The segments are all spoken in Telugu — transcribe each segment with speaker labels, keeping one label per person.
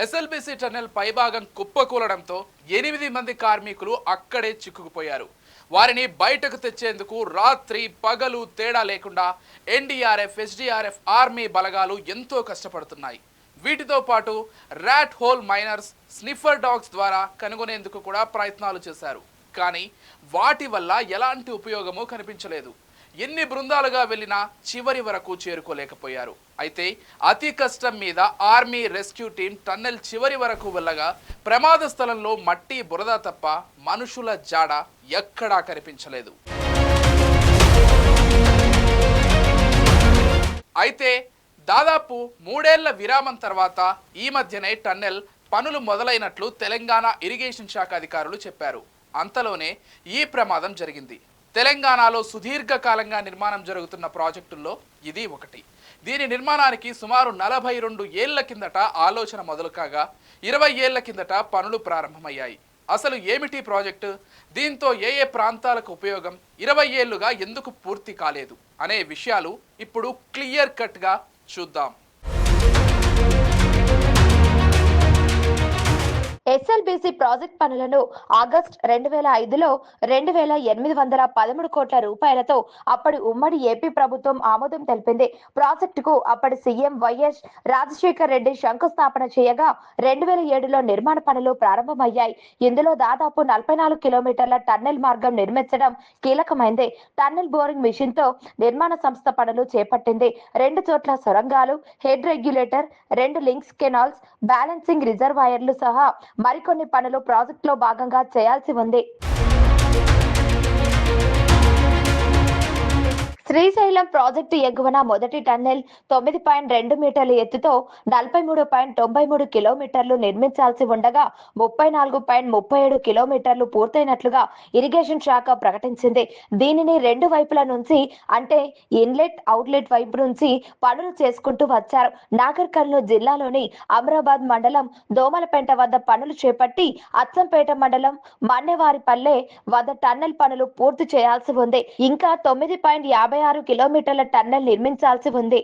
Speaker 1: ఎస్ఎల్బీసీ టన్నెల్ పైభాగం కుప్పకూలడంతో 8 మంది కార్మికులు అక్కడే చిక్కుకుపోయారు. వారిని బయటకు తెచ్చేందుకు రాత్రి పగలు తేడా లేకుండా ఎన్డీఆర్ఎఫ్, ఎస్డీఆర్ఎఫ్, ఆర్మీ బలగాలు ఎంతో కష్టపడుతున్నాయి. వీటితో పాటు rat hole miners, sniffer dogs ద్వారా కనుగొనేందుకు కూడా ప్రయత్నాలు చేశారు. కానీ వాటి వల్ల ఎలాంటి ఉపయోగమూ కనిపించలేదు. ఎన్ని బృందాలుగా వెళ్ళినా చివరి వరకు చేరుకోలేకపోయారు. అయితే అతి కష్టం మీద ఆర్మీ రెస్క్యూ టీం టన్నెల్ చివరి వరకు వెళ్ళగా ప్రమాద స్థలంలో మట్టి బురద తప్ప మనుషుల జాడ ఎక్కడా కనిపించలేదు. అయితే దాదాపు 3 ఏళ్ల విరామం తర్వాత ఈ మధ్యనే టన్నెల్ పనులు మొదలైనట్లు తెలంగాణ ఇరిగేషన్ శాఖ అధికారులు చెప్పారు. అంతలోనే ఈ ప్రమాదం జరిగింది. తెలంగాణలో సుదీర్ఘకాలంగా నిర్మాణం జరుగుతున్న ప్రాజెక్టుల్లో ఇది ఒకటి. దీని నిర్మాణానికి సుమారు 42 ఏళ్ల కిందట ఆలోచన మొదలు కాగా 20 ఏళ్ల కిందట పనులు ప్రారంభమయ్యాయి. అసలు ఏమిటి ప్రాజెక్టు, దీంతో ఏ ప్రాంతాలకు ఉపయోగం, 20 ఏళ్లుగా ఎందుకు పూర్తి కాలేదు అనే విషయాలు ఇప్పుడు క్లియర్ కట్గా చూద్దాం.
Speaker 2: ఎస్ఎల్బీసీ ప్రాజెక్ట్ పనులను ఆగస్టు 2005లో 2813 కోట్ల రూపాయలతో అప్పటి ఉమ్మడి ఏపీ ప్రభుత్వం ఆమోదం తెలిపింది. ప్రాజెక్టుకు అప్పటి సీఎం వైఎస్ రాజశేఖర్ రెడ్డి శంకుస్థాపన చేయగా 2007లో నిర్మాణ పనులు ప్రారంభమయ్యాయి. ఇందులో దాదాపు 44 కిలోమీటర్ల టన్నెల్ మార్గం నిర్మించడం కీలకమైంది. టన్నెల్ బోరింగ్ మిషన్ తో నిర్మాణ సంస్థ పనులు చేపట్టింది. 2 చోట్ల సొరంగాలు, head regulator, 2 links canals, balancing రిజర్వాయర్లు సహా మరికొన్ని పనులు ప్రాజెక్టులో భాగంగా చేయాల్సి ఉంది. శ్రీశైలం ప్రాజెక్టు ఎగువన మొదటి టన్నెల్ 9.2 మీటర్ల ఎత్తుతో 43.93 కిలోమీటర్లు నిర్మించాల్సి ఉండగా 34.37 కిలోమీటర్లు పూర్తయినట్లుగా ఇరిగేషన్ శాఖ ప్రకటించింది. దీనిని 2 వైపుల నుంచి, అంటే ఇన్లెట్, అవుట్లెట్ వైపు నుంచి పనులు చేసుకుంటూ వచ్చారు. నాగర్ కర్నూలు జిల్లాలోని అమరాబాద్ మండలం దోమలపేంట వద్ద పనులు చేపట్టి అచ్చంపేట మండలం మన్నెవారిపల్లె వద్ద టన్నెల్ పనులు పూర్తి చేయాల్సి ఉంది. ఇంకా 9.56 కిలోమీటర్ల టన్నెల్ నిర్మించాల్సి ఉంది.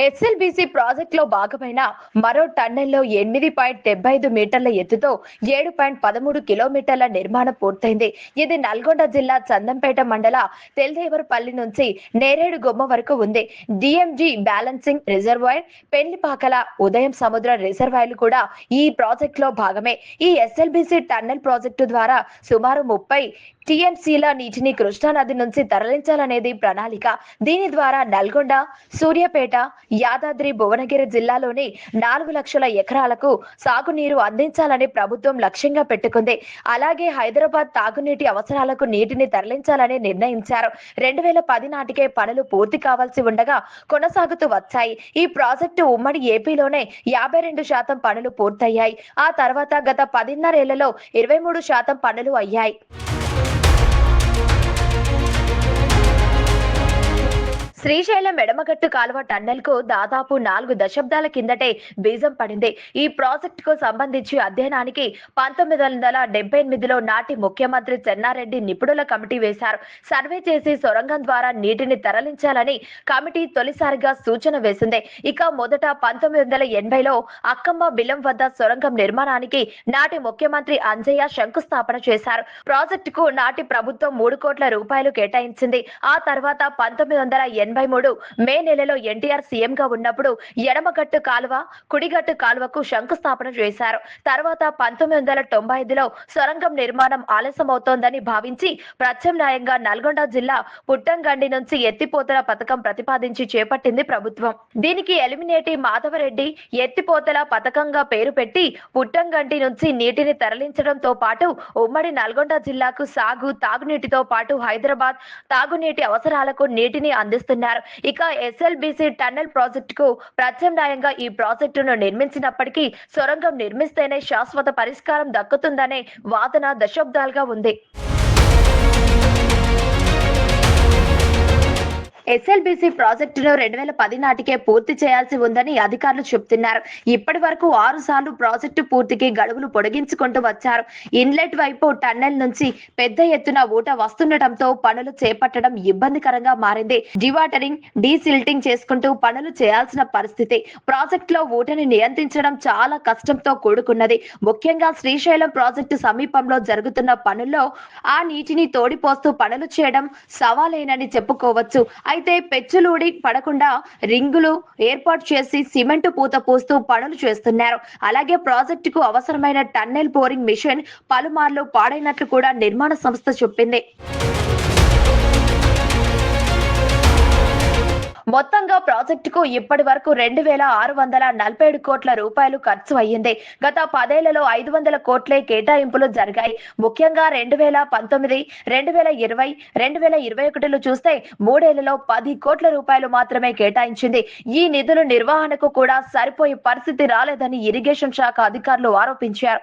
Speaker 2: ఎస్ఎల్బీసీ ప్రాజెక్ట్ లో భాగమైన మరో టన్నెల్లో 8.75 మీటర్ల ఎత్తుతో 7.13 కిలోమీటర్ల నిర్మాణం పూర్తయింది. ఇది నల్గొండ జిల్లా చందంపేట మండల తెల్దేవరపల్లి నుంచి నేరేడు గుమ్మ వరకు ఉంది. డిఎంజీ బ్యాలెన్సింగ్ రిజర్వాయర్, పెళ్లిపాకల ఉదయం సముద్ర రిజర్వాయర్లు కూడా ఈ ప్రాజెక్ట్ లో భాగమే. ఈ ఎస్ఎల్బీసీ టన్నెల్ ప్రాజెక్టు ద్వారా సుమారు 30 టీఎంసీల నీటిని కృష్ణా నది నుంచి తరలించాలనేది ప్రణాళిక. దీని ద్వారా నల్గొండ, సూర్యాపేట, యాదాద్రి, భువనగిరి జిల్లాలోని 4 లక్షల ఎకరాలకు సాగునీరు అందించాలని ప్రభుత్వం లక్ష్యంగా పెట్టుకుంది. అలాగే హైదరాబాద్ తాగునీటి అవసరాలకు నీటిని తరలించాలని నిర్ణయించారు. 2010 నాటికే పనులు పూర్తి కావాల్సి ఉండగా కొనసాగుతూ వచ్చాయి. ఈ ప్రాజెక్టు ఉమ్మడి ఏపీలోనే 52% పనులు పూర్తయ్యాయి. ఆ తర్వాత గత 10.5 ఏళ్లలో 23% పనులు అయ్యాయి. శ్రీశైలం ఎడమగట్టు కాలువ టన్నెల్ కు దాదాపు 4 దశాబ్దాల కిందటే బీజం పడింది. ఈ ప్రాజెక్టు కు సంబంధించి అధ్యయనానికి 1978లో నాటి ముఖ్యమంత్రి చెన్నారెడ్డి నిపుణుల కమిటీ వేశారు. సర్వే చేసి సొరంగం ద్వారా నీటిని తరలించాలని కమిటీ తొలిసారిగా సూచన వేసింది. ఇక మొదట 1980లో అక్కమ్మ బిలం వద్ద సొరంగం నిర్మాణానికి నాటి ముఖ్యమంత్రి అంజయ్య శంకుస్థాపన చేశారు. ప్రాజెక్టుకు నాటి ప్రభుత్వం 3 కోట్ల రూపాయలు కేటాయించింది. ఆ తర్వాత 1983 మే నెలలో ఎన్టీఆర్ సీఎం గా ఉన్నప్పుడు ఎడమగట్టు కాలువ, కుడిగట్టు కాలువకు శంకుస్థాపన చేశారు. తర్వాత 1995లో సొరంగం నిర్మాణం ఆలస్యమవుతోందని భావించి ప్రత్యామ్నాయంగా నల్గొండ జిల్లా పుట్టంగండి నుంచి ఎత్తిపోతల పథకం ప్రతిపాదించి చేపట్టింది ప్రభుత్వం. దీనికి ఎలిమినేటి మాధవరెడ్డి ఎత్తిపోతల పథకంగా పేరు పెట్టి పుట్టంగండి నుంచి నీటిని తరలించడంతో పాటు ఉమ్మడి నల్గొండ జిల్లాకు సాగు, తాగునీటితో పాటు హైదరాబాద్ తాగునీటి అవసరాలకు నీటిని అందిస్తున్నారు. ఇక ఎస్ఎల్బీసీ టన్నెల్ ప్రాజెక్టుకు ప్రత్యామ్నాయంగా ఈ ప్రాజెక్టును నిర్మించినప్పటికీ సొరంగం నిర్మిస్తేనే శాశ్వత పరిష్కారం దక్కుతుందనే వాదన దశాబ్దాలుగా ఉంది. ఎస్ఎల్బీసీ ప్రాజెక్టును 2010 నాటికే పూర్తి చేయాల్సి ఉందని అధికారులు చెబుతున్నారు. ఇప్పటి వరకు 6 సార్లు ప్రాజెక్టు పూర్తికి గడువులు పొడిగించుకుంటూ వచ్చారు. ఇన్లెట్ వైపు టన్నెల్ నుంచి పెద్ద ఎత్తున ఊట వస్తుండటంతో పనులు చేపట్టడం ఇబ్బందికరంగా మారింది. డివాటరింగ్, డీసిల్టింగ్ చేసుకుంటూ పనులు చేయాల్సిన పరిస్థితి. ప్రాజెక్టులో ఊటని నియంత్రించడం చాలా కష్టంతో కూడుకున్నది. ముఖ్యంగా శ్రీశైలం ప్రాజెక్టు సమీపంలో జరుగుతున్న పనుల్లో ఆ నీటిని తోడిపోస్తూ పనులు చేయడం సవాలేనని చెప్పుకోవచ్చు. అయితే పెచ్చులూడి పడకుండా రింగులు ఏర్పాటు చేసి సిమెంటు పూత పూస్తూ పనులు చేస్తున్నారు. అలాగే ప్రాజెక్టుకు అవసరమైన టన్నెల్ బోరింగ్ మిషన్ పలుమార్లు పాడైనట్లు కూడా నిర్మాణ సంస్థ చెప్పింది. మొత్తంగా ప్రాజెక్టుకు ఇప్పటి వరకు 2,647 కోట్ల రూపాయలు ఖర్చు అయ్యింది. గత 10 ఏళ్లలో 500 కోట్లే కేటాయింపులు జరిగాయి. ముఖ్యంగా 2019, 2020, 2021 చూస్తే 3 ఏళ్లలో 10 కోట్ల రూపాయలు మాత్రమే కేటాయించింది. ఈ నిధులు నిర్వహణకు కూడా సరిపోయే పరిస్థితి రాలేదని ఇరిగేషన్ శాఖ అధికారులు ఆరోపించారు.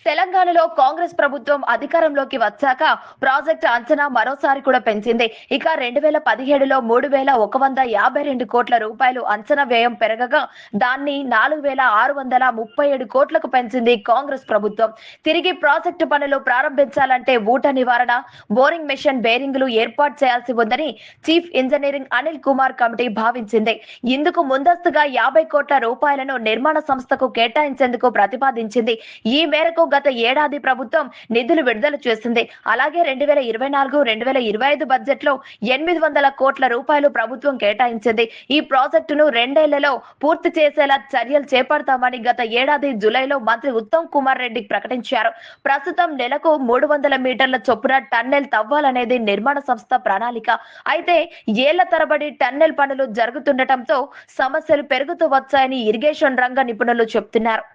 Speaker 2: తెలంగాణలో కాంగ్రెస్ ప్రభుత్వం అధికారంలోకి వచ్చాక ప్రాజెక్టు అంచనా మరోసారి కూడా పెంచింది. ఇక 2017లో 3,152 కోట్ల రూపాయలు అంచనా వ్యయం పెరగగా దాన్ని 4,637 కోట్లకు పెంచింది కాంగ్రెస్ ప్రభుత్వం. తిరిగి ప్రాజెక్టు పనులు ప్రారంభించాలంటే ఊట నివారణ, బోరింగ్ మెషిన్ బేరింగులు ఏర్పాటు చేయాల్సి ఉందని chief engineering Anil Kumar committee భావించింది. ఇందుకు ముందస్తుగా 50 కోట్ల రూపాయలను నిర్మాణ సంస్థకు కేటాయించేందుకు ప్రతిపాదించింది. ఈ మేరకు గత ఏడాది ప్రభుత్వం నిధులు విడుదల చేసింది. అలాగే 2024-2025 బడ్జెట్ లో 800 కోట్ల రూపాయలు ప్రభుత్వం కేటాయించింది. ఈ ప్రాజెక్టును 2 ఏళ్లలో పూర్తి చేసేలా చర్యలు చేపడతామని గత ఏడాది జూలైలో మంత్రి ఉత్తమ్ కుమార్ రెడ్డి ప్రకటించారు. ప్రస్తుతం నెలకు 300 మీటర్ల చొప్పున టన్నెల్ తవ్వాలనేది నిర్మాణ సంస్థ ప్రణాళిక. అయితే ఏళ్ల తరబడి టన్నెల్ పనులు జరుగుతుండటంతో సమస్యలు పెరుగుతూ వచ్చాయని ఇరిగేషన్ రంగ నిపుణులు చెబుతున్నారు.